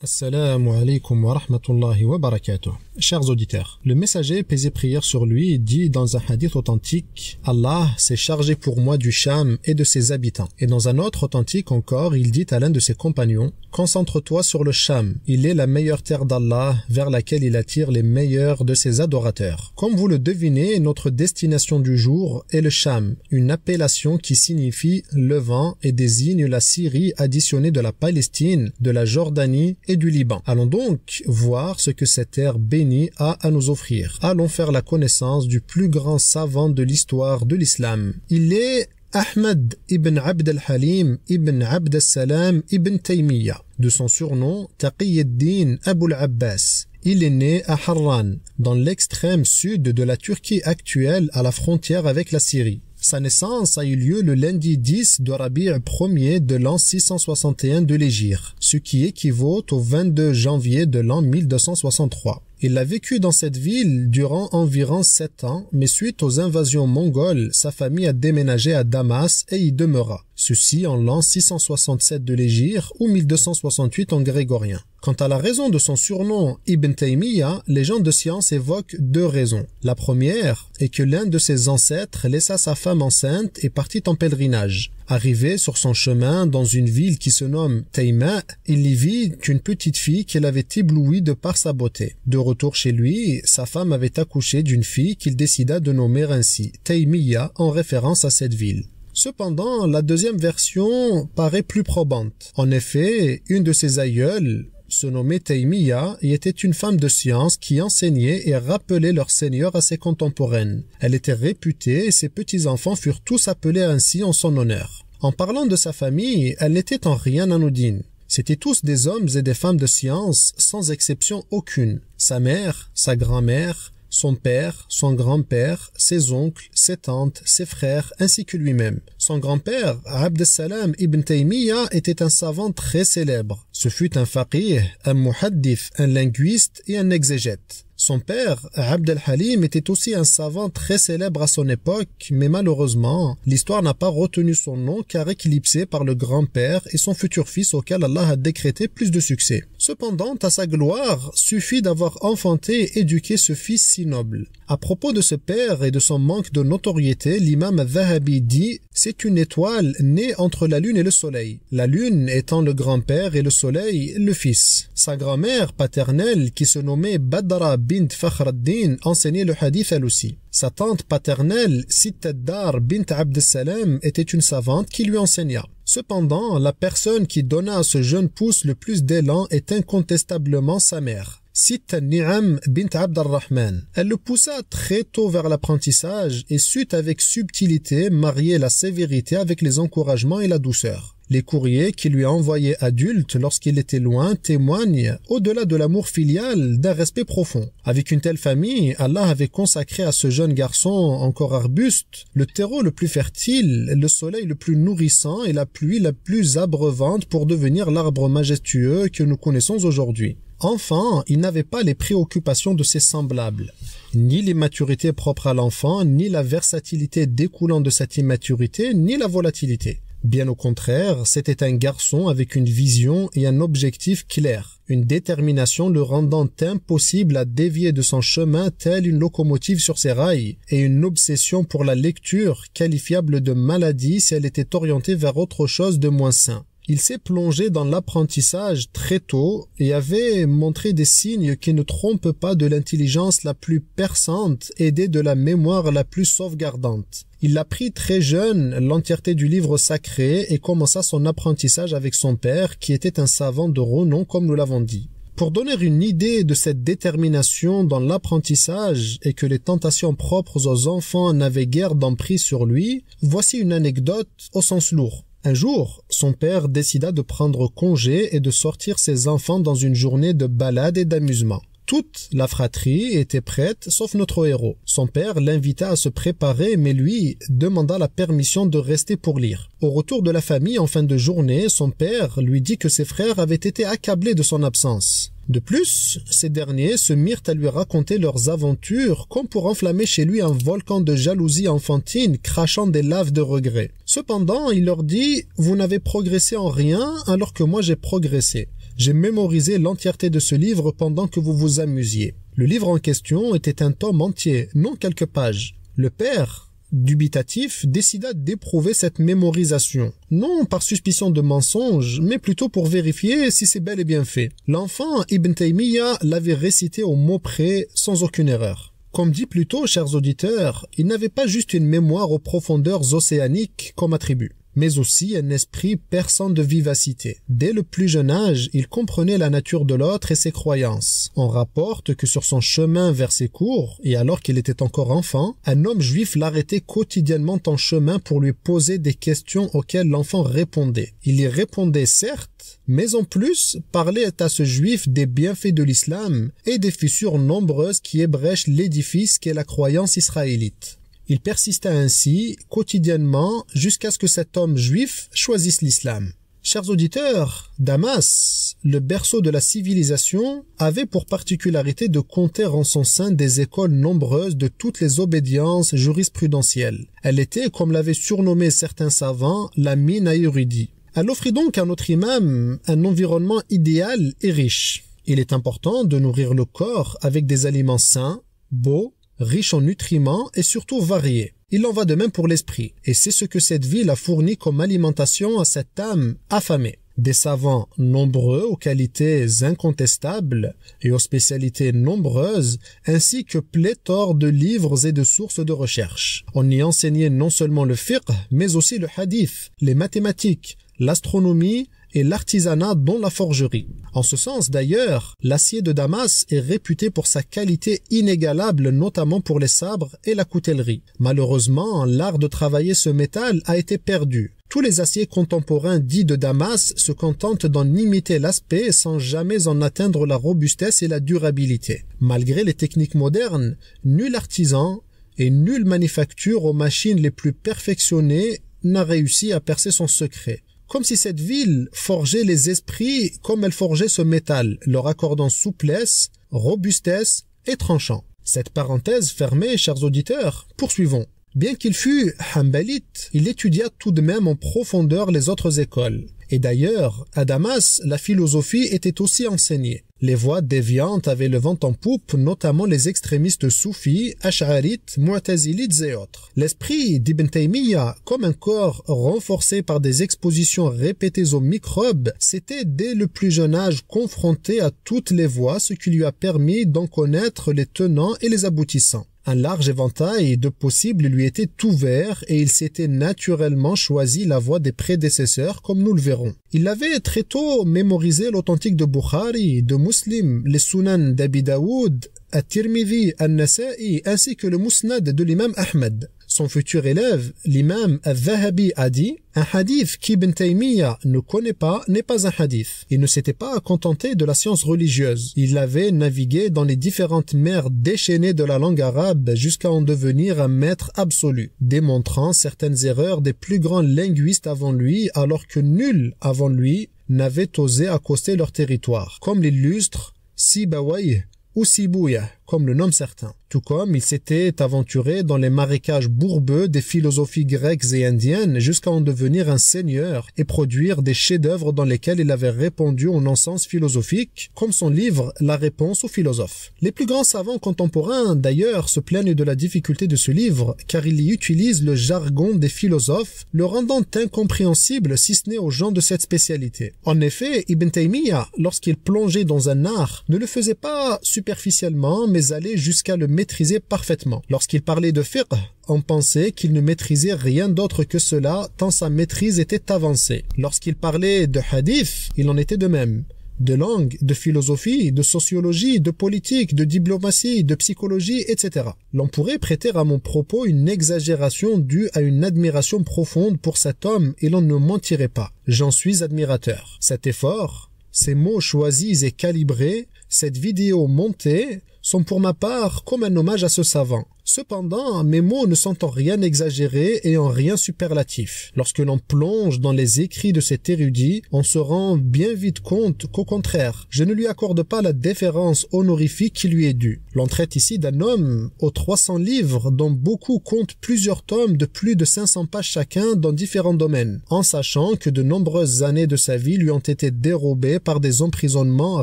Assalamu alaikum wa rahmatullahi wa barakatuh. Chers auditeurs, le messager, paix et prière sur lui, dit dans un hadith authentique: Allah s'est chargé pour moi du Cham et de ses habitants. Et dans un autre authentique encore, il dit à l'un de ses compagnons: concentre-toi sur le Cham, il est la meilleure terre d'Allah vers laquelle il attire les meilleurs de ses adorateurs. Comme vous le devinez, notre destination du jour est le Cham, une appellation qui signifie levant et désigne la Syrie additionnée de la Palestine, de la Jordanie et du Liban. Allons donc voir ce que cette terre bénie a à nous offrir. Allons faire la connaissance du plus grand savant de l'histoire de l'islam. Il est Ahmad ibn Abd al-Halim ibn Abd al-Salam ibn Taymiyyah, de son surnom Taqiyuddin Abu al-Abbas. Il est né à Harran, dans l'extrême sud de la Turquie actuelle, à la frontière avec la Syrie. Sa naissance a eu lieu le lundi 10 de Rabi' Ier de l'an 661 de l'Hégire, ce qui équivaut au 22 janvier de l'an 1263. Il a vécu dans cette ville durant environ 7 ans, mais suite aux invasions mongoles, sa famille a déménagé à Damas et y demeura. Ceci en l'an 667 de l'Hégire ou 1268 en grégorien. Quant à la raison de son surnom Ibn Taymiyyah, les gens de science évoquent 2 raisons. La première est que l'un de ses ancêtres laissa sa femme enceinte et partit en pèlerinage. Arrivé sur son chemin dans une ville qui se nomme Tayma, il y vit une petite fille qu'il avait éblouie de par sa beauté. De retour chez lui, sa femme avait accouché d'une fille qu'il décida de nommer ainsi Taymiyyah en référence à cette ville. Cependant, la deuxième version paraît plus probante. En effet, une de ses aïeules, se nommait Taymiyyah, et était une femme de science qui enseignait et rappelait leur Seigneur à ses contemporaines. Elle était réputée et ses petits-enfants furent tous appelés ainsi en son honneur. En parlant de sa famille, elle n'était en rien anodine. C'étaient tous des hommes et des femmes de science, sans exception aucune. Sa mère, sa grand-mère, son père, son grand-père, ses oncles, ses tantes, ses frères, ainsi que lui-même. Son grand-père, Abd al-Salam ibn Taymiyyah, était un savant très célèbre. Ce fut un faqih, un muhaddith, un linguiste et un exégète. Son père, Abd al-Halim, était aussi un savant très célèbre à son époque, mais malheureusement, l'histoire n'a pas retenu son nom car éclipsé par le grand-père et son futur fils auquel Allah a décrété plus de succès. Cependant, à sa gloire, suffit d'avoir enfanté et éduqué ce fils si noble. À propos de ce père et de son manque de notoriété, l'imam al-Dhahabi dit: c'est une étoile née entre la lune et le soleil. La lune étant le grand-père et le soleil le fils. Sa grand-mère paternelle, qui se nommait Badra bint Fakhr ad-Din, enseignait le hadith elle aussi. Sa tante paternelle, Sitt ad-Dar bint Abd al-Salam, était une savante qui lui enseigna. Cependant, la personne qui donna à ce jeune pouce le plus d'élan est incontestablement sa mère, Sitt al-Ni'am bint Abd al-Rahman. Elle le poussa très tôt vers l'apprentissage et sut avec subtilité marier la sévérité avec les encouragements et la douceur. Les courriers qu'il lui a envoyés adulte lorsqu'il était loin témoignent, au-delà de l'amour filial, d'un respect profond. Avec une telle famille, Allah avait consacré à ce jeune garçon encore arbuste le terreau le plus fertile, le soleil le plus nourrissant et la pluie la plus abreuvante pour devenir l'arbre majestueux que nous connaissons aujourd'hui. Enfant, il n'avait pas les préoccupations de ses semblables, ni l'immaturité propre à l'enfant, ni la versatilité découlant de cette immaturité, ni la volatilité. Bien au contraire, c'était un garçon avec une vision et un objectif clair, une détermination le rendant impossible à dévier de son chemin telle une locomotive sur ses rails, et une obsession pour la lecture qualifiable de maladie si elle était orientée vers autre chose de moins sain. Il s'est plongé dans l'apprentissage très tôt et avait montré des signes qui ne trompent pas de l'intelligence la plus perçante aidée de la mémoire la plus sauvegardante. Il apprit très jeune l'entièreté du livre sacré et commença son apprentissage avec son père qui était un savant de renom comme nous l'avons dit. Pour donner une idée de cette détermination dans l'apprentissage et que les tentations propres aux enfants n'avaient guère d'emprise sur lui, voici une anecdote au sens lourd. Un jour, son père décida de prendre congé et de sortir ses enfants dans une journée de balade et d'amusement. Toute la fratrie était prête, sauf notre héros. Son père l'invita à se préparer, mais lui demanda la permission de rester pour lire. Au retour de la famille en fin de journée, son père lui dit que ses frères avaient été accablés de son absence. De plus, ces derniers se mirent à lui raconter leurs aventures comme pour enflammer chez lui un volcan de jalousie enfantine crachant des laves de regret. Cependant, il leur dit « Vous n'avez progressé en rien alors que moi j'ai progressé. J'ai mémorisé l'entièreté de ce livre pendant que vous vous amusiez. Le livre en question était un tome entier, non quelques pages. Le père, dubitatif, décida d'éprouver cette mémorisation, non par suspicion de mensonge, mais plutôt pour vérifier si c'est bel et bien fait. L'enfant Ibn Taymiyyah l'avait récité au mot près, sans aucune erreur. Comme dit plus tôt, chers auditeurs, il n'avait pas juste une mémoire aux profondeurs océaniques comme attribut, mais aussi un esprit perçant de vivacité. Dès le plus jeune âge, il comprenait la nature de l'autre et ses croyances. On rapporte que sur son chemin vers ses cours, et alors qu'il était encore enfant, un homme juif l'arrêtait quotidiennement en chemin pour lui poser des questions auxquelles l'enfant répondait. Il y répondait certes, mais en plus parlait à ce juif des bienfaits de l'islam et des fissures nombreuses qui ébréchent l'édifice qu'est la croyance israélite. Il persista ainsi quotidiennement jusqu'à ce que cet homme juif choisisse l'islam. Chers auditeurs, Damas, le berceau de la civilisation, avait pour particularité de compter en son sein des écoles nombreuses de toutes les obédiences jurisprudentielles. Elle était, comme l'avaient surnommé certains savants, la mine à érudits. Elle offrit donc à notre imam un environnement idéal et riche. Il est important de nourrir le corps avec des aliments sains, beaux, riches en nutriments et surtout variés. Il en va de même pour l'esprit, et c'est ce que cette ville a fourni comme alimentation à cette âme affamée. Des savants nombreux aux qualités incontestables et aux spécialités nombreuses, ainsi que pléthore de livres et de sources de recherche. On y enseignait non seulement le fiqh, mais aussi le hadith, les mathématiques, l'astronomie et l'artisanat dont la forgerie. En ce sens d'ailleurs, l'acier de Damas est réputé pour sa qualité inégalable, notamment pour les sabres et la coutellerie. Malheureusement, l'art de travailler ce métal a été perdu. Tous les aciers contemporains dits de Damas se contentent d'en imiter l'aspect sans jamais en atteindre la robustesse et la durabilité. Malgré les techniques modernes, nul artisan et nulle manufacture aux machines les plus perfectionnées n'a réussi à percer son secret. Comme si cette ville forgeait les esprits comme elle forgeait ce métal, leur accordant souplesse, robustesse et tranchant. Cette parenthèse fermée, chers auditeurs, poursuivons. Bien qu'il fût hanbalite, il étudia tout de même en profondeur les autres écoles. Et d'ailleurs, à Damas, la philosophie était aussi enseignée. Les voies déviantes avaient le vent en poupe, notamment les extrémistes soufis, ash'arites, mu'tazilites et autres. L'esprit d'Ibn Taymiyyah, comme un corps renforcé par des expositions répétées aux microbes, s'était dès le plus jeune âge confronté à toutes les voies, ce qui lui a permis d'en connaître les tenants et les aboutissants. Un large éventail de possibles lui était ouvert et il s'était naturellement choisi la voie des prédécesseurs comme nous le verrons. Il avait très tôt mémorisé l'authentique de Bukhari, de Muslim, les Sunan d'Abi Daoud, At-Tirmidhi, An-Nasa'i ainsi que le Musnad de l'imam Ahmed. Son futur élève, l'imam Al-Zahabi, a dit « Un hadith qu'Ibn Taymiyyah ne connaît pas n'est pas un hadith. » Il ne s'était pas contenté de la science religieuse. Il avait navigué dans les différentes mers déchaînées de la langue arabe jusqu'à en devenir un maître absolu, démontrant certaines erreurs des plus grands linguistes avant lui, alors que nul avant lui n'avait osé accoster leur territoire, comme l'illustre Sibawayh ou Sibouya, comme le nomment certains. Tout comme il s'était aventuré dans les marécages bourbeux des philosophies grecques et indiennes jusqu'à en devenir un seigneur et produire des chefs-d'œuvre dans lesquels il avait répondu au non-sens philosophique, comme son livre La réponse aux philosophes. Les plus grands savants contemporains, d'ailleurs, se plaignent de la difficulté de ce livre, car il y utilise le jargon des philosophes, le rendant incompréhensible si ce n'est aux gens de cette spécialité. En effet, Ibn Taymiyyah, lorsqu'il plongeait dans un art, ne le faisait pas superficiellement, mais allait jusqu'à le maîtriser parfaitement. Lorsqu'il parlait de fiqh, on pensait qu'il ne maîtrisait rien d'autre que cela, tant sa maîtrise était avancée. Lorsqu'il parlait de hadith, il en était de même. De langue, de philosophie, de sociologie, de politique, de diplomatie, de psychologie, etc. L'on pourrait prêter à mon propos une exagération due à une admiration profonde pour cet homme et l'on ne mentirait pas. J'en suis admirateur. Cet effort, ces mots choisis et calibrés, cette vidéo montée, sont pour ma part comme un hommage à ce savant. Cependant, mes mots ne sont en rien exagérés et en rien superlatifs. Lorsque l'on plonge dans les écrits de cet érudit, on se rend bien vite compte qu'au contraire, je ne lui accorde pas la déférence honorifique qui lui est due. L'on traite ici d'un homme aux 300 livres dont beaucoup comptent plusieurs tomes de plus de 500 pages chacun dans différents domaines, en sachant que de nombreuses années de sa vie lui ont été dérobées par des emprisonnements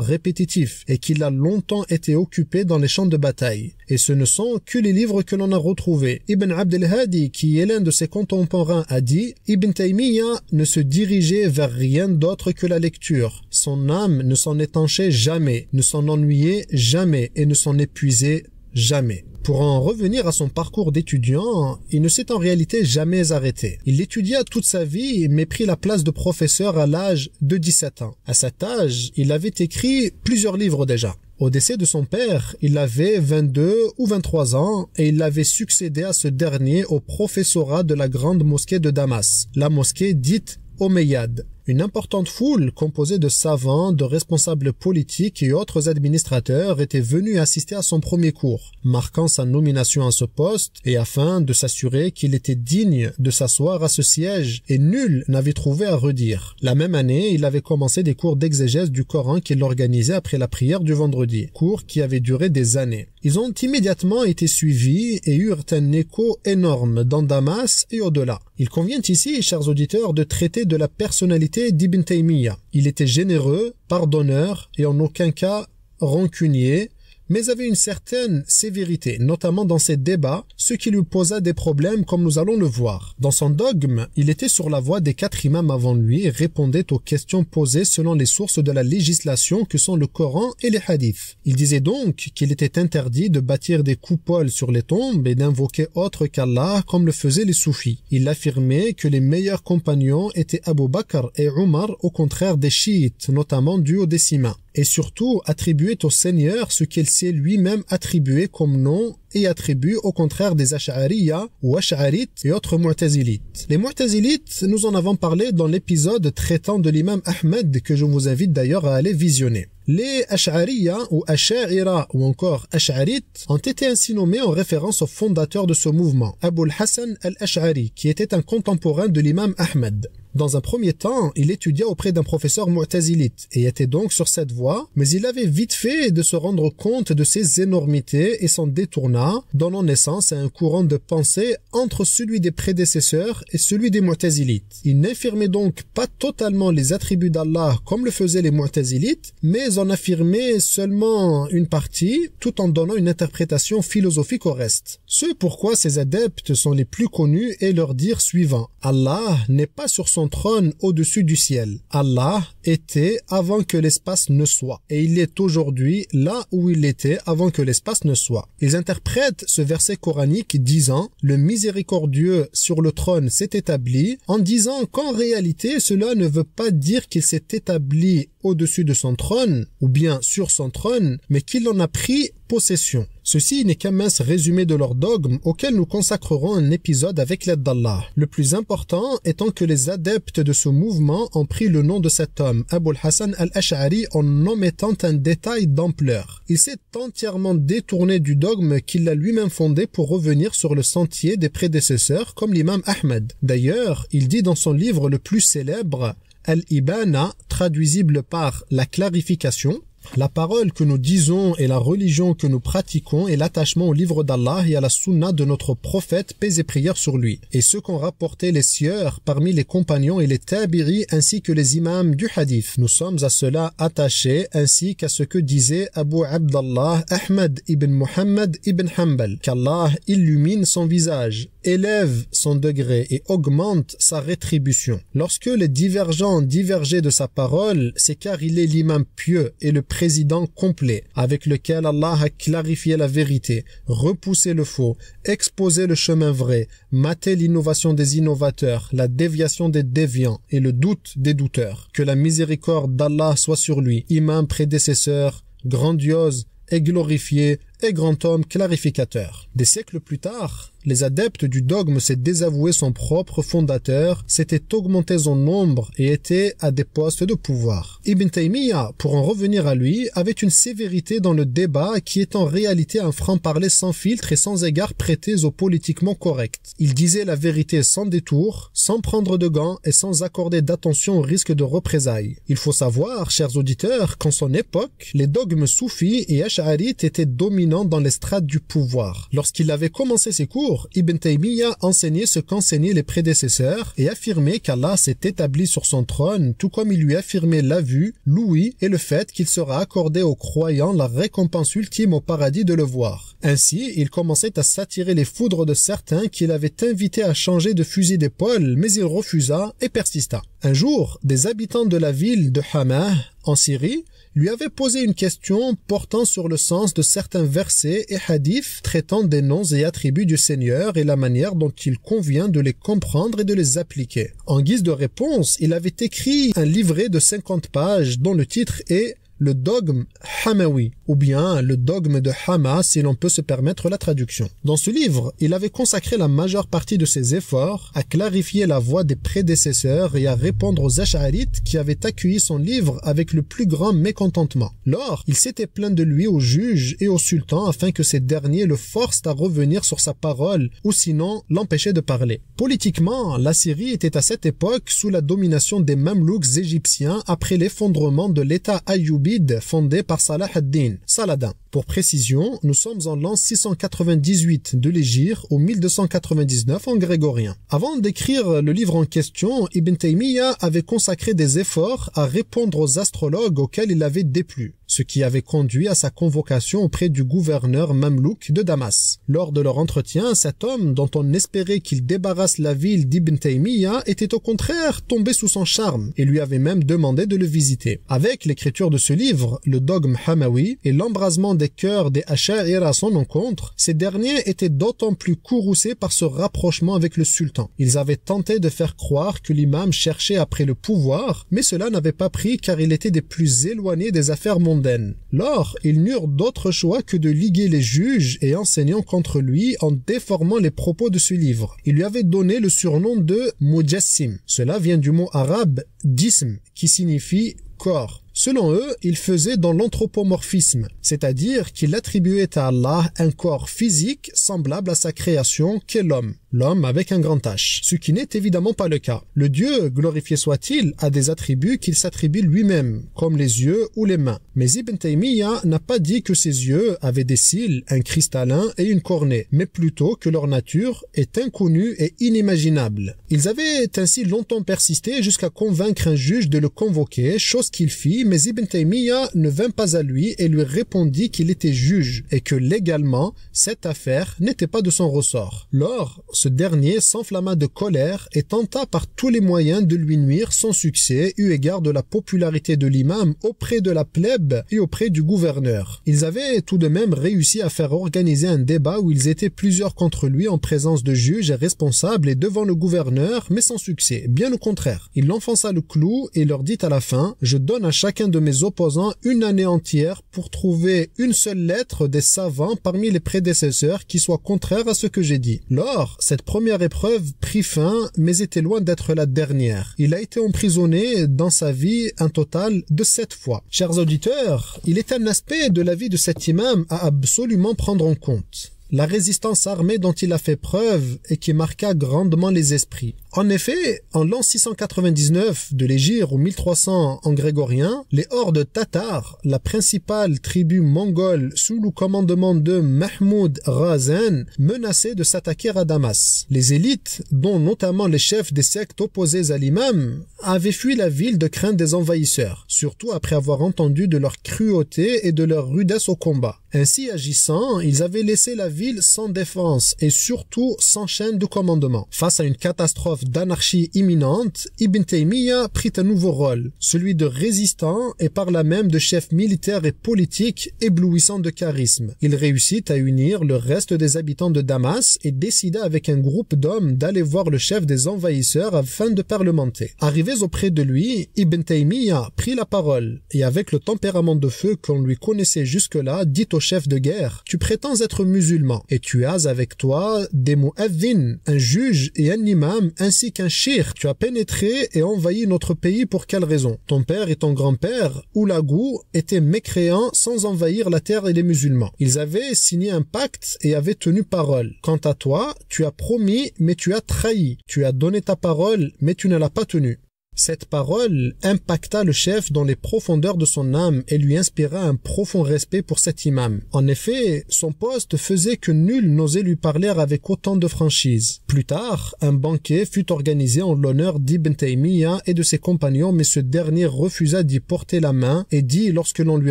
répétitifs et qu'il a longtemps été occupé dans les champs de bataille. Et ce ne sont que les livres que l'on a retrouvés. Ibn Abd al-Hadi, qui est l'un de ses contemporains, a dit « Ibn Taymiyyah ne se dirigeait vers rien d'autre que la lecture. Son âme ne s'en étanchait jamais, ne s'en ennuyait jamais et ne s'en épuisait jamais. » Pour en revenir à son parcours d'étudiant, il ne s'est en réalité jamais arrêté. Il étudia toute sa vie mais prit la place de professeur à l'âge de 17 ans. À cet âge, il avait écrit plusieurs livres déjà. Au décès de son père, il avait 22 ou 23 ans et il avait succédé à ce dernier au professorat de la grande mosquée de Damas, la mosquée dite Omeyyade. Une importante foule composée de savants, de responsables politiques et autres administrateurs était venue assister à son premier cours, marquant sa nomination à ce poste et afin de s'assurer qu'il était digne de s'asseoir à ce siège et nul n'avait trouvé à redire. La même année, il avait commencé des cours d'exégèse du Coran qu'il organisait après la prière du vendredi, cours qui avaient duré des années. Ils ont immédiatement été suivis et eurent un écho énorme dans Damas et au-delà. Il convient ici, chers auditeurs, de traiter de la personnalité d'Ibn Taymiyyah. Il était généreux, pardonneur et en aucun cas rancunier, mais avait une certaine sévérité, notamment dans ses débats, ce qui lui posa des problèmes comme nous allons le voir. Dans son dogme, il était sur la voie des 4 imams avant lui et répondait aux questions posées selon les sources de la législation que sont le Coran et les hadiths. Il disait donc qu'il était interdit de bâtir des coupoles sur les tombes et d'invoquer autre qu'Allah comme le faisaient les soufis. Il affirmait que les meilleurs compagnons étaient Abu Bakr et Omar, au contraire des chiites, notamment dus aux décimins, et surtout attribuait au Seigneur ce qu'il s'est lui-même attribué comme nom et attribue au contraire des Ash'ariyya ou Ash'arites et autres Mu'tazilites. Les Mu'tazilites, nous en avons parlé dans l'épisode traitant de l'imam Ahmed que je vous invite d'ailleurs à aller visionner. Les Ash'ariyya ou Ash'aira ou encore Ash'arites ont été ainsi nommés en référence au fondateur de ce mouvement, Abu al-Hasan al-Ash'ari, qui était un contemporain de l'imam Ahmed. Dans un premier temps, il étudia auprès d'un professeur mu'tazilite et était donc sur cette voie, mais il avait vite fait de se rendre compte de ses énormités et s'en détourna, donnant naissance à un courant de pensée entre celui des prédécesseurs et celui des mu'tazilites. Il n'infirmait donc pas totalement les attributs d'Allah comme le faisaient les mu'tazilites, mais en affirmait seulement une partie, tout en donnant une interprétation philosophique au reste. Ce pourquoi ces adeptes sont les plus connus est leur dire suivant: Allah n'est pas sur son trône au-dessus du ciel. Allah était avant que l'espace ne soit, et il est aujourd'hui là où il était avant que l'espace ne soit. Ils interprètent ce verset coranique disant « Le miséricordieux sur le trône s'est établi » en disant qu'en réalité cela ne veut pas dire qu'il s'est établi au-dessus de son trône ou bien sur son trône, mais qu'il en a pris possession. Ceci n'est qu'un mince résumé de leur dogme auquel nous consacrerons un épisode avec l'aide d'Allah. Le plus important étant que les adeptes de ce mouvement ont pris le nom de cet homme, Abu al-Hasan al-Ash'ari, en omettant un détail d'ampleur. Il s'est entièrement détourné du dogme qu'il a lui-même fondé pour revenir sur le sentier des prédécesseurs comme l'imam Ahmed. D'ailleurs, il dit dans son livre le plus célèbre, Al-Ibana, traduisible par la clarification: la parole que nous disons et la religion que nous pratiquons est l'attachement au livre d'Allah et à la sunna de notre prophète, paix et prière sur lui, et ce qu'ont rapporté les sieurs parmi les compagnons et les tabiri ainsi que les imams du hadith. Nous sommes à cela attachés ainsi qu'à ce que disait Abu Abdallah Ahmad ibn Muhammad ibn Hanbal, qu'Allah illumine son visage, élève son degré et augmente sa rétribution. Lorsque les divergents divergeaient de sa parole, c'est car il est l'imam pieux et le président complet, avec lequel Allah a clarifié la vérité, repoussé le faux, exposé le chemin vrai, maté l'innovation des innovateurs, la déviation des déviants et le doute des douteurs. Que la miséricorde d'Allah soit sur lui, imam prédécesseur, grandiose et glorifié et grand homme clarificateur. Des siècles plus tard, les adeptes du dogme s'est désavoué son propre fondateur, s'étaient augmentés en nombre et étaient à des postes de pouvoir. Ibn Taymiyyah, pour en revenir à lui, avait une sévérité dans le débat qui est en réalité un franc-parler sans filtre et sans égard prêtés au politiquement correct. Il disait la vérité sans détour, sans prendre de gants et sans accorder d'attention au risque de représailles. Il faut savoir, chers auditeurs, qu'en son époque, les dogmes soufis et ash'arites étaient dominants dans les strates du pouvoir. Lorsqu'il avait commencé ses cours, Ibn Taymiyyah enseignait ce qu'enseignaient les prédécesseurs et affirmait qu'Allah s'est établi sur son trône, tout comme il lui affirmait la vue, l'ouïe et le fait qu'il sera accordé aux croyants la récompense ultime au paradis de le voir. Ainsi, il commençait à s'attirer les foudres de certains qu'il avait invités à changer de fusil d'épaule, mais il refusa et persista. Un jour, des habitants de la ville de Hama, en Syrie, lui avaient posé une question portant sur le sens de certains versets et hadiths traitant des noms et attributs du Seigneur et la manière dont il convient de les comprendre et de les appliquer. En guise de réponse, il avait écrit un livret de 50 pages dont le titre est le dogme Hamawi, ou bien le dogme de Hama si l'on peut se permettre la traduction. Dans ce livre, il avait consacré la majeure partie de ses efforts à clarifier la voie des prédécesseurs et à répondre aux ash'arites qui avaient accueilli son livre avec le plus grand mécontentement. Lors, il s'était plaint de lui aux juges et au sultan afin que ces derniers le forcent à revenir sur sa parole ou sinon l'empêchaient de parler. Politiquement, la Syrie était à cette époque sous la domination des Mamelouks égyptiens après l'effondrement de l'État ayyubide fondé par Salah ad-Din, Saladin. Pour précision, nous sommes en l'an 698 de l'Hégire ou 1299 en grégorien. Avant d'écrire le livre en question, Ibn Taymiyyah avait consacré des efforts à répondre aux astrologues auxquels il avait déplu, ce qui avait conduit à sa convocation auprès du gouverneur mamelouk de Damas. Lors de leur entretien, cet homme, dont on espérait qu'il débarrasse la ville d'Ibn Taymiyyah, était au contraire tombé sous son charme et lui avait même demandé de le visiter. Avec l'écriture de ce livre, le dogme Hamawi et l'embrasement des cœurs des Asha'ira à son encontre, ces derniers étaient d'autant plus courroucés par ce rapprochement avec le sultan. Ils avaient tenté de faire croire que l'imam cherchait après le pouvoir, mais cela n'avait pas pris car il était des plus éloignés des affaires mondaines. Lors, ils n'eurent d'autre choix que de liguer les juges et enseignants contre lui en déformant les propos de ce livre. Ils lui avaient donné le surnom de Mujassim. Cela vient du mot arabe jism, qui signifie corps. Selon eux, il faisait dans l'anthropomorphisme, c'est-à-dire qu'il attribuait à Allah un corps physique semblable à sa création qu'est l'homme. L'homme avec un grand H, ce qui n'est évidemment pas le cas. Le Dieu, glorifié soit-il, a des attributs qu'il s'attribue lui-même, comme les yeux ou les mains. Mais Ibn Taymiyyah n'a pas dit que ses yeux avaient des cils, un cristallin et une cornée, mais plutôt que leur nature est inconnue et inimaginable. Ils avaient ainsi longtemps persisté jusqu'à convaincre un juge de le convoquer, chose qu'il fit, mais Ibn Taymiyyah ne vint pas à lui et lui répondit qu'il était juge et que légalement, cette affaire n'était pas de son ressort. Lors, ce dernier s'enflamma de colère et tenta par tous les moyens de lui nuire sans succès eu égard de la popularité de l'imam auprès de la plèbe et auprès du gouverneur. Ils avaient tout de même réussi à faire organiser un débat où ils étaient plusieurs contre lui en présence de juges et responsables et devant le gouverneur, mais sans succès. Bien au contraire, il enfonça le clou et leur dit à la fin: « Je donne à chacun de mes opposants une année entière pour trouver une seule lettre des savants parmi les prédécesseurs qui soit contraire à ce que j'ai dit. » Lors, cette première épreuve prit fin, mais était loin d'être la dernière. Il a été emprisonné dans sa vie un total de 7 fois. Chers auditeurs, il est un aspect de la vie de cet imam à absolument prendre en compte: la résistance armée dont il a fait preuve et qui marqua grandement les esprits. En effet, en l'an 699 de l'Hégire ou 1300 en grégorien, les hordes tatars, la principale tribu mongole sous le commandement de Mahmoud Razen, menaçaient de s'attaquer à Damas. Les élites, dont notamment les chefs des sectes opposées à l'imam, avaient fui la ville de crainte des envahisseurs, surtout après avoir entendu de leur cruauté et de leur rudesse au combat. Ainsi agissant, ils avaient laissé la ville sans défense et surtout sans chaîne de commandement. Face à une catastrophe d'anarchie imminente, Ibn Taymiyyah prit un nouveau rôle, celui de résistant et par là même de chef militaire et politique éblouissant de charisme. Il réussit à unir le reste des habitants de Damas et décida avec un groupe d'hommes d'aller voir le chef des envahisseurs afin de parlementer. Arrivés auprès de lui, Ibn Taymiyyah prit la parole et avec le tempérament de feu qu'on lui connaissait jusque-là, dit au chef de guerre: « Tu prétends être musulman musulmans, et tu as avec toi des mu'adhin, un juge et un imam, ainsi qu'un shir. Tu as pénétré et envahi notre pays pour quelle raison? Ton père et ton grand-père, Oulagou, étaient mécréants sans envahir la terre et les musulmans. Ils avaient signé un pacte et avaient tenu parole. Quant à toi, tu as promis, mais tu as trahi. Tu as donné ta parole, mais tu ne l'as pas tenue. Cette parole impacta le chef dans les profondeurs de son âme et lui inspira un profond respect pour cet imam. En effet, son poste faisait que nul n'osait lui parler avec autant de franchise. Plus tard, un banquet fut organisé en l'honneur d'Ibn Taymiyyah et de ses compagnons, mais ce dernier refusa d'y porter la main et dit lorsque l'on lui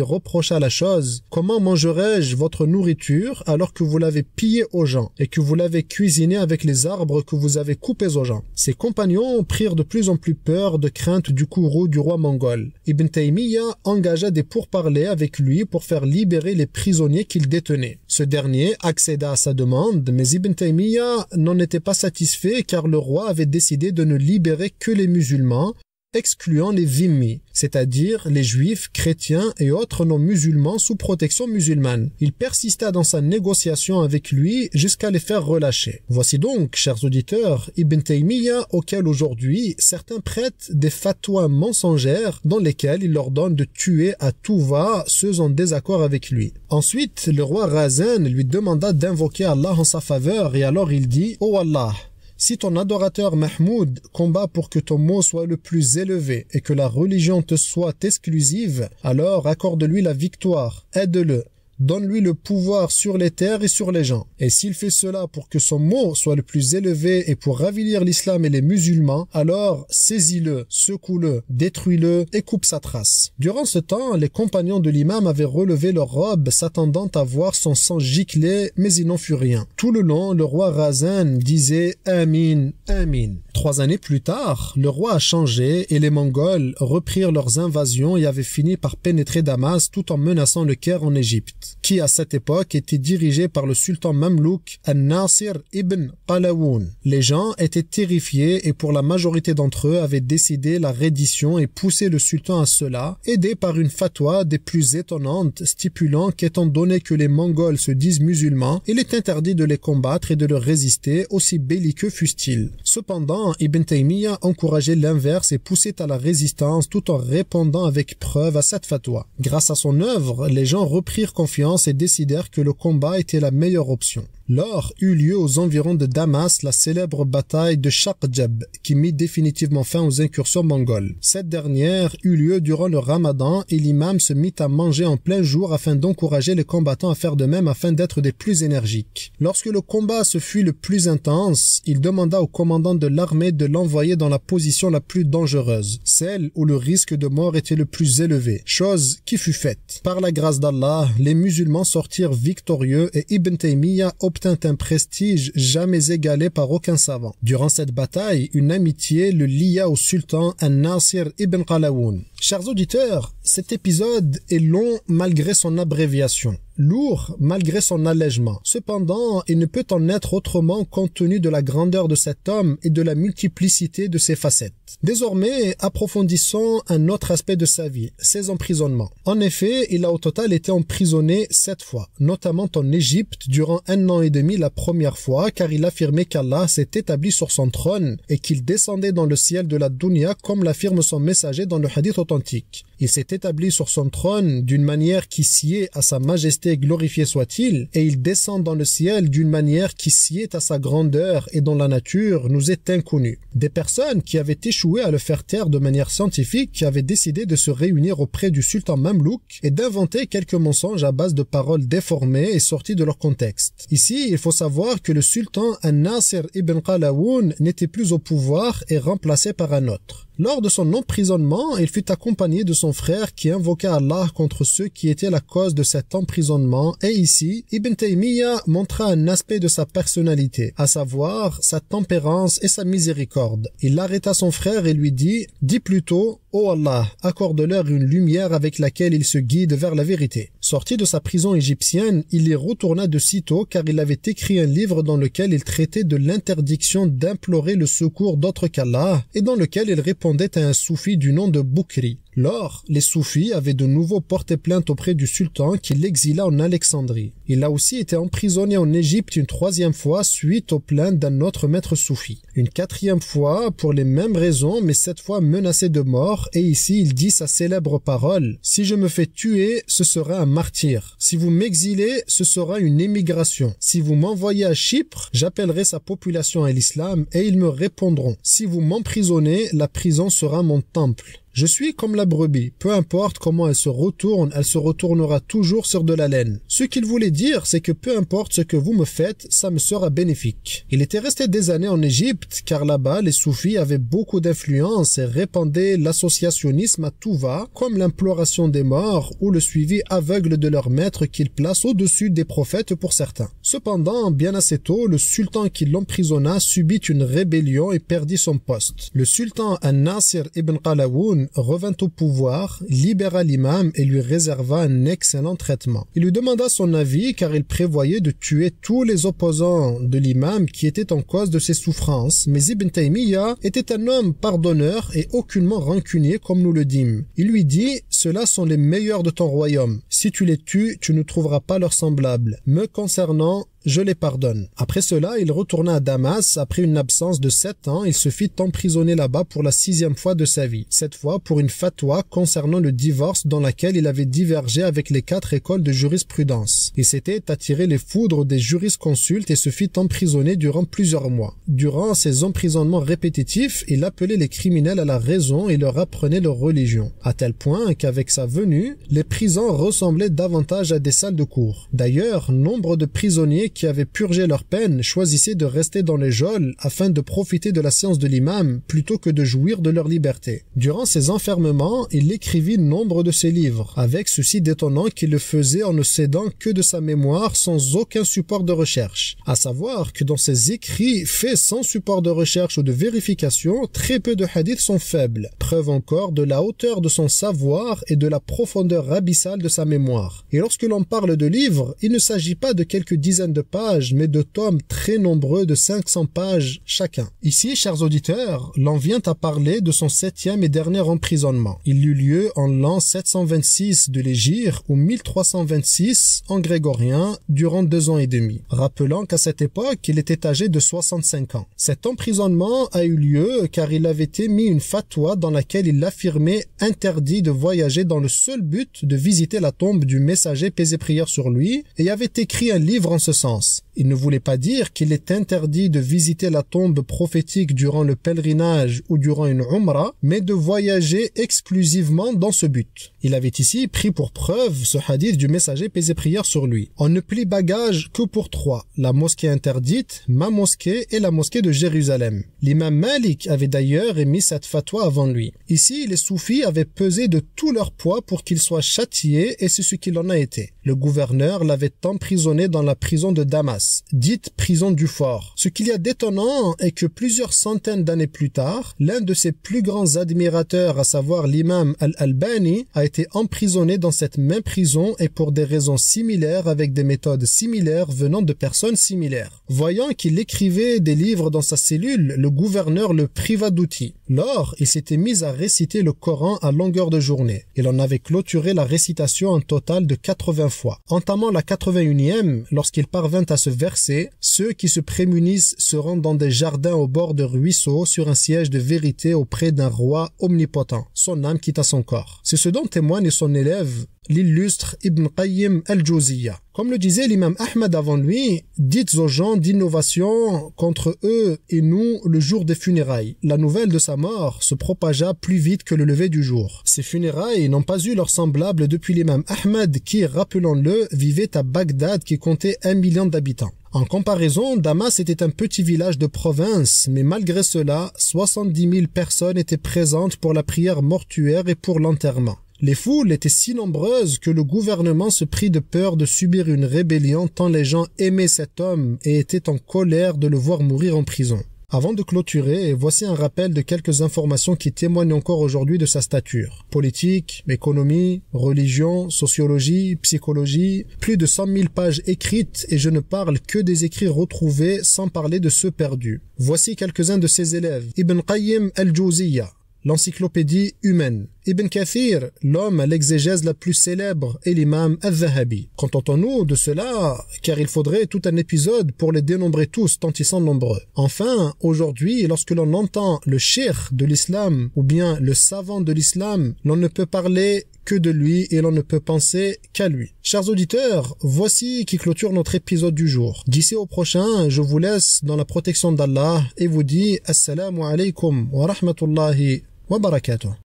reprocha la chose: « Comment mangerai-je votre nourriture alors que vous l'avez pillée aux gens et que vous l'avez cuisinée avec les arbres que vous avez coupés aux gens ?» Ses compagnons prirent de plus en plus peur de crainte du courroux du roi mongol. Ibn Taymiyyah engagea des pourparlers avec lui pour faire libérer les prisonniers qu'il détenait. Ce dernier accéda à sa demande, mais Ibn Taymiyyah n'en était pas satisfait car le roi avait décidé de ne libérer que les musulmans, excluant les dhimmi, c'est-à-dire les juifs, chrétiens et autres non-musulmans sous protection musulmane. Il persista dans sa négociation avec lui jusqu'à les faire relâcher. Voici donc, chers auditeurs, Ibn Taymiyyah auquel aujourd'hui certains prêtent des fatwas mensongères dans lesquels il leur donne de tuer à tout va ceux en désaccord avec lui. Ensuite, le roi Razan lui demanda d'invoquer Allah en sa faveur et alors il dit: « Oh Allah, si ton adorateur Mahmoud combat pour que ton mot soit le plus élevé et que la religion te soit exclusive, alors accorde-lui la victoire, aide-le. Donne-lui le pouvoir sur les terres et sur les gens. Et s'il fait cela pour que son mot soit le plus élevé et pour ravilir l'islam et les musulmans, alors saisis-le, secoue-le, détruis-le et coupe sa trace. » Durant ce temps, les compagnons de l'imam avaient relevé leurs robes, s'attendant à voir son sang gicler, mais il n'en fut rien. Tout le long, le roi Razan disait « Amin, Amin ». 3 années plus tard, le roi a changé et les Mongols reprirent leurs invasions et avaient fini par pénétrer Damas tout en menaçant le Caire en Égypte, qui à cette époque était dirigé par le sultan mamelouk An-Nasir ibn Qalaoun. Les gens étaient terrifiés et pour la majorité d'entre eux avaient décidé la reddition et poussé le sultan à cela, aidé par une fatwa des plus étonnantes stipulant qu'étant donné que les Mongols se disent musulmans, il est interdit de les combattre et de leur résister, aussi belliqueux fussent-ils. Cependant, Ibn Taymiyyah encourageait l'inverse et poussait à la résistance tout en répondant avec preuve à cette fatwa. Grâce à son œuvre, les gens reprirent confiance et décidèrent que le combat était la meilleure option. Lors eut lieu aux environs de Damas la célèbre bataille de Shaqjab qui mit définitivement fin aux incursions mongoles. Cette dernière eut lieu durant le ramadan et l'imam se mit à manger en plein jour afin d'encourager les combattants à faire de même afin d'être des plus énergiques. Lorsque le combat se fut le plus intense, il demanda au commandant de l'armée de l'envoyer dans la position la plus dangereuse, celle où le risque de mort était le plus élevé, chose qui fut faite. Par la grâce d'Allah, les musulmans sortirent victorieux et Ibn Taymiyyah obtint un prestige jamais égalé par aucun savant. Durant cette bataille, une amitié le lia au sultan An-Nasir ibn Qalaoun. Chers auditeurs, cet épisode est long malgré son abréviation, lourd malgré son allègement. Cependant, il ne peut en être autrement compte tenu de la grandeur de cet homme et de la multiplicité de ses facettes. Désormais, approfondissons un autre aspect de sa vie, ses emprisonnements. En effet, il a au total été emprisonné 7 fois, notamment en Égypte durant 1 an et demi la première fois, car il affirmait qu'Allah s'est établi sur son trône et qu'il descendait dans le ciel de la dunya comme l'affirme son messager dans le hadith authentique. Il s'est établi sur son trône d'une manière qui sied à sa majesté glorifiée soit-il, et il descend dans le ciel d'une manière qui sied à sa grandeur et dont la nature nous est inconnue. Des personnes qui avaient échoué à le faire taire de manière scientifique avaient décidé de se réunir auprès du sultan mamelouk et d'inventer quelques mensonges à base de paroles déformées et sorties de leur contexte. Ici, il faut savoir que le sultan An-Nasir ibn Qalaoun n'était plus au pouvoir et remplacé par un autre. Lors de son emprisonnement, il fut accompagné de son frère qui invoqua Allah contre ceux qui étaient la cause de cet emprisonnement et ici, Ibn Taymiyyah montra un aspect de sa personnalité, à savoir sa tempérance et sa miséricorde. Il arrêta son frère et lui dit « Dis plutôt, ô Allah, accorde-leur une lumière avec laquelle ils se guident vers la vérité. » Sorti de sa prison égyptienne, il y retourna de sitôt car il avait écrit un livre dans lequel il traitait de l'interdiction d'implorer le secours d'autre qu'Allah et dans lequel il répondait à un soufi du nom de Boukri. Lors, les soufis avaient de nouveau porté plainte auprès du sultan qui l'exila en Alexandrie. Il a aussi été emprisonné en Égypte une 3e fois suite aux plaintes d'un autre maître soufi. Une 4e fois pour les mêmes raisons, mais cette fois menacé de mort, et ici il dit sa célèbre parole: « Si je me fais tuer, ce sera un martyr. Si vous m'exilez, ce sera une émigration. Si vous m'envoyez à Chypre, j'appellerai sa population à l'islam et ils me répondront. Si vous m'emprisonnez, la prison sera mon temple. Je suis comme la brebis, peu importe comment elle se retournera toujours sur de la laine. Ce qu'il voulait dire, c'est que peu importe ce que vous me faites, ça me sera bénéfique. » Il était resté des années en Égypte, car là-bas, les soufis avaient beaucoup d'influence et répandaient l'associationnisme à tout va, comme l'imploration des morts ou le suivi aveugle de leur maître qu'ils placent au-dessus des prophètes pour certains. Cependant, bien assez tôt, le sultan qui l'emprisonna subit une rébellion et perdit son poste. Le sultan An-Nasir ibn Qalawoun revint au pouvoir, libéra l'imam et lui réserva un excellent traitement. Il lui demanda son avis car il prévoyait de tuer tous les opposants de l'imam qui étaient en cause de ses souffrances, mais Ibn Taymiyyah était un homme pardonneur et aucunement rancunier comme nous le dîmes. Il lui dit: « Ceux-là sont les meilleurs de ton royaume. Si tu les tues, tu ne trouveras pas leurs semblables. Me concernant, je les pardonne. » Après cela, il retourna à Damas. Après une absence de 7 ans, il se fit emprisonner là-bas pour la 6e fois de sa vie. Cette fois pour une fatwa concernant le divorce dans laquelle il avait divergé avec les 4 écoles de jurisprudence. Il s'était attiré les foudres des jurisconsultes et se fit emprisonner durant plusieurs mois. Durant ces emprisonnements répétitifs, il appelait les criminels à la raison et leur apprenait leur religion. À tel point qu'avec sa venue, les prisons ressemblaient davantage à des salles de cour. D'ailleurs, nombre de prisonniers qui avaient purgé leur peine choisissaient de rester dans les geôles afin de profiter de la science de l'imam plutôt que de jouir de leur liberté. Durant ces enfermements, il écrivit nombre de ses livres, avec ceci d'étonnant qu'il le faisait en ne cédant que de sa mémoire sans aucun support de recherche. À savoir que dans ses écrits faits sans support de recherche ou de vérification, très peu de hadiths sont faibles, preuve encore de la hauteur de son savoir et de la profondeur abyssale de sa mémoire. Et lorsque l'on parle de livres, il ne s'agit pas de quelques dizaines de pages, mais de tomes très nombreux de 500 pages chacun. Ici, chers auditeurs, l'on vient à parler de son 7e et dernier emprisonnement. Il eut lieu en l'an 726 de l'Hégire ou 1326 en grégorien durant 2 ans et demi. Rappelant qu'à cette époque, il était âgé de 65 ans. Cet emprisonnement a eu lieu car il avait émis une fatwa dans laquelle il affirmait interdit de voyager dans le seul but de visiter la tombe du messager, paix et prière sur lui, et avait écrit un livre en ce sens. Il ne voulait pas dire qu'il est interdit de visiter la tombe prophétique durant le pèlerinage ou durant une umrah, mais de voyager exclusivement dans ce but. Il avait ici pris pour preuve ce hadith du messager, paix et prière sur lui. On ne plie bagage que pour 3, la mosquée interdite, ma mosquée et la mosquée de Jérusalem. L'imam Malik avait d'ailleurs émis cette fatwa avant lui. Ici, les soufis avaient pesé de tout leur poids pour qu'il soit châtié et c'est ce qu'il en a été. Le gouverneur l'avait emprisonné dans la prison de Damas, dite prison du fort. Ce qu'il y a d'étonnant est que plusieurs centaines d'années plus tard, l'un de ses plus grands admirateurs, à savoir l'imam Al-Albani, a été emprisonné dans cette même prison et pour des raisons similaires avec des méthodes similaires venant de personnes similaires. Voyant qu'il écrivait des livres dans sa cellule, le gouverneur le priva d'outils. Lors, il s'était mis à réciter le Coran à longueur de journée. Il en avait clôturé la récitation un total de 80 fois. Entamant la 81e, lorsqu'il parvint à ce verset, ceux qui se prémunissent seront dans des jardins au bord de ruisseaux sur un siège de vérité auprès d'un roi omnipotent. Son âme quitta son corps. C'est ce dont témoigne son élève, l'illustre Ibn Qayyim al-Jawziyya. Comme le disait l'imam Ahmad avant lui, dites aux gens d'innovation contre eux et nous le jour des funérailles. La nouvelle de sa mort se propagea plus vite que le lever du jour. Ces funérailles n'ont pas eu leur semblable depuis l'imam Ahmad qui, rappelons-le, vivait à Bagdad qui comptait 1 million d'habitants. En comparaison, Damas était un petit village de province, mais malgré cela, 70 000 personnes étaient présentes pour la prière mortuaire et pour l'enterrement. Les foules étaient si nombreuses que le gouvernement se prit de peur de subir une rébellion tant les gens aimaient cet homme et étaient en colère de le voir mourir en prison. Avant de clôturer, voici un rappel de quelques informations qui témoignent encore aujourd'hui de sa stature. Politique, économie, religion, sociologie, psychologie, plus de 100 000 pages écrites et je ne parle que des écrits retrouvés sans parler de ceux perdus. Voici quelques-uns de ses élèves. Ibn Qayyim al-Jawziyya. l'encyclopédie humaine. Ibn Kathir, l'homme à l'exégèse la plus célèbre, et l'imam al-Zahabi. Contentons-nous de cela, car il faudrait tout un épisode pour les dénombrer tous, tant ils sont nombreux. Enfin, aujourd'hui, lorsque l'on entend le cheikh de l'islam, ou bien le savant de l'islam, l'on ne peut parler que de lui et l'on ne peut penser qu'à lui. Chers auditeurs, voici qui clôture notre épisode du jour. D'ici au prochain, je vous laisse dans la protection d'Allah et vous dis Assalamu alaikum wa rahmatullahi wa barakatuh.